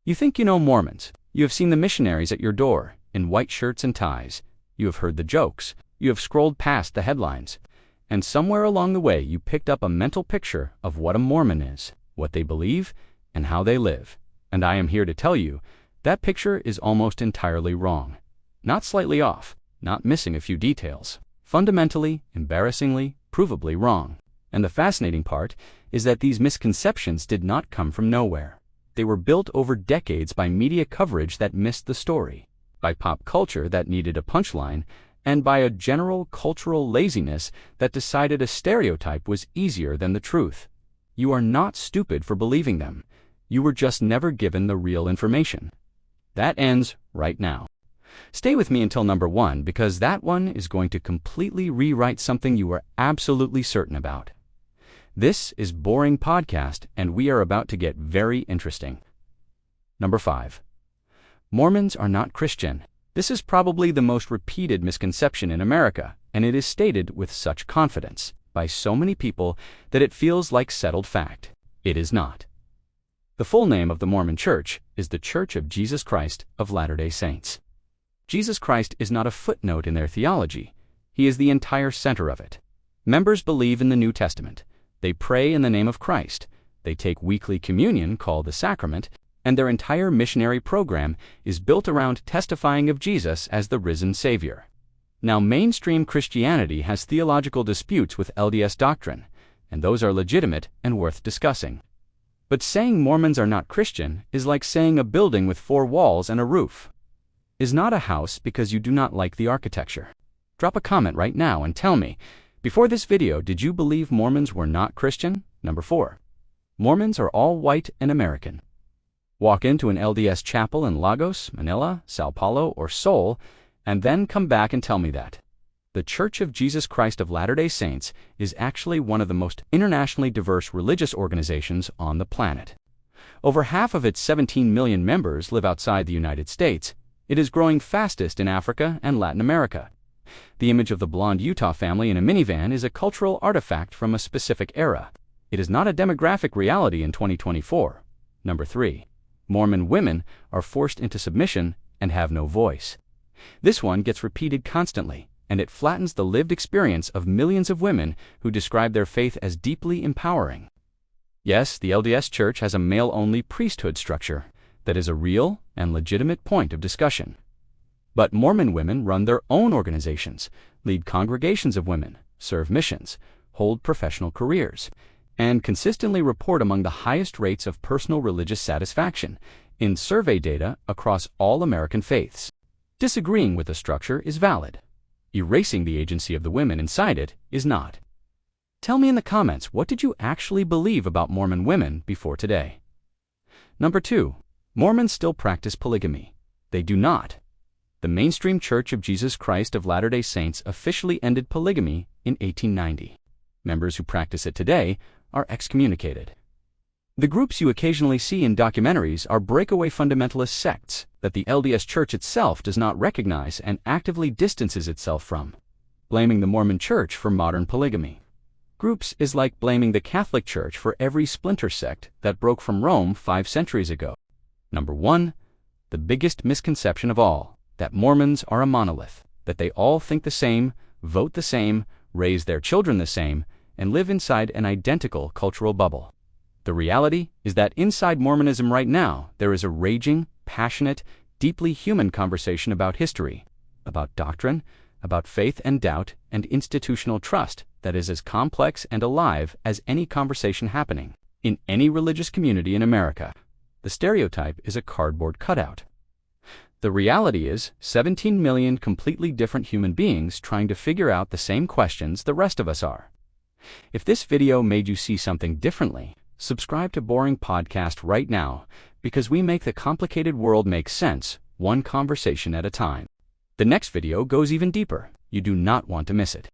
You think you know Mormons. You have seen the missionaries at your door, in white shirts and ties. You have heard the jokes. You have scrolled past the headlines. And somewhere along the way, you picked up a mental picture of what a Mormon is, what they believe, and how they live. And I am here to tell you, that picture is almost entirely wrong. Not slightly off, not missing a few details. Fundamentally, embarrassingly, provably wrong. And the fascinating part is that these misconceptions did not come from nowhere. They were built over decades by media coverage that missed the story, by pop culture that needed a punchline, and by a general cultural laziness that decided a stereotype was easier than the truth. You are not stupid for believing them. You were just never given the real information. That ends right now. Stay with me until number 1, because that one is going to completely rewrite something you were absolutely certain about. This is Boring Podcast, and we are about to get very interesting. Number 5. Mormons are not Christian. This is probably the most repeated misconception in America, and it is stated with such confidence by so many people that it feels like settled fact. It is not. The full name of the Mormon Church is the Church of Jesus Christ of Latter-day Saints. Jesus Christ is not a footnote in their theology. He is the entire center of it. Members believe in the New Testament. They pray in the name of Christ. They take weekly communion, called the sacrament, and their entire missionary program is built around testifying of Jesus as the risen Savior. Now, mainstream Christianity has theological disputes with LDS doctrine, and those are legitimate and worth discussing. But saying Mormons are not Christian is like saying a building with 4 walls and a roof is not a house because you do not like the architecture. Drop a comment right now and tell me, before this video, did you believe Mormons were not Christian? Number 4. Mormons are all white and American. Walk into an LDS chapel in Lagos, Manila, Sao Paulo, or Seoul, and then come back and tell me that. The Church of Jesus Christ of Latter-day Saints is actually one of the most internationally diverse religious organizations on the planet. Over half of its 17 million members live outside the United States. It is growing fastest in Africa and Latin America. The image of the blonde Utah family in a minivan is a cultural artifact from a specific era. It is not a demographic reality in 2024. Number 3. Mormon women are forced into submission and have no voice. This one gets repeated constantly, and it flattens the lived experience of millions of women who describe their faith as deeply empowering. Yes, the LDS Church has a male-only priesthood structure that is a real and legitimate point of discussion. But Mormon women run their own organizations, lead congregations of women, serve missions, hold professional careers, and consistently report among the highest rates of personal religious satisfaction in survey data across all American faiths. Disagreeing with the structure is valid. Erasing the agency of the women inside it is not. Tell me in the comments, what did you actually believe about Mormon women before today? Number 2. Mormons still practice polygamy. They do not. The mainstream Church of Jesus Christ of Latter-day Saints officially ended polygamy in 1890. Members who practice it today are excommunicated. The groups you occasionally see in documentaries are breakaway fundamentalist sects that the LDS Church itself does not recognize and actively distances itself from, blaming the Mormon Church for modern polygamy. Groups is like blaming the Catholic Church for every splinter sect that broke from Rome 5 centuries ago. Number 1. The biggest misconception of all, that Mormons are a monolith, that they all think the same, vote the same, raise their children the same, and live inside an identical cultural bubble. The reality is that inside Mormonism right now, there is a raging, passionate, deeply human conversation about history, about doctrine, about faith and doubt, and institutional trust that is as complex and alive as any conversation happening in any religious community in America. The stereotype is a cardboard cutout. The reality is 17 million completely different human beings trying to figure out the same questions the rest of us are. If this video made you see something differently, subscribe to Boring Podcast right now, because we make the complicated world make sense, one conversation at a time. The next video goes even deeper. You do not want to miss it.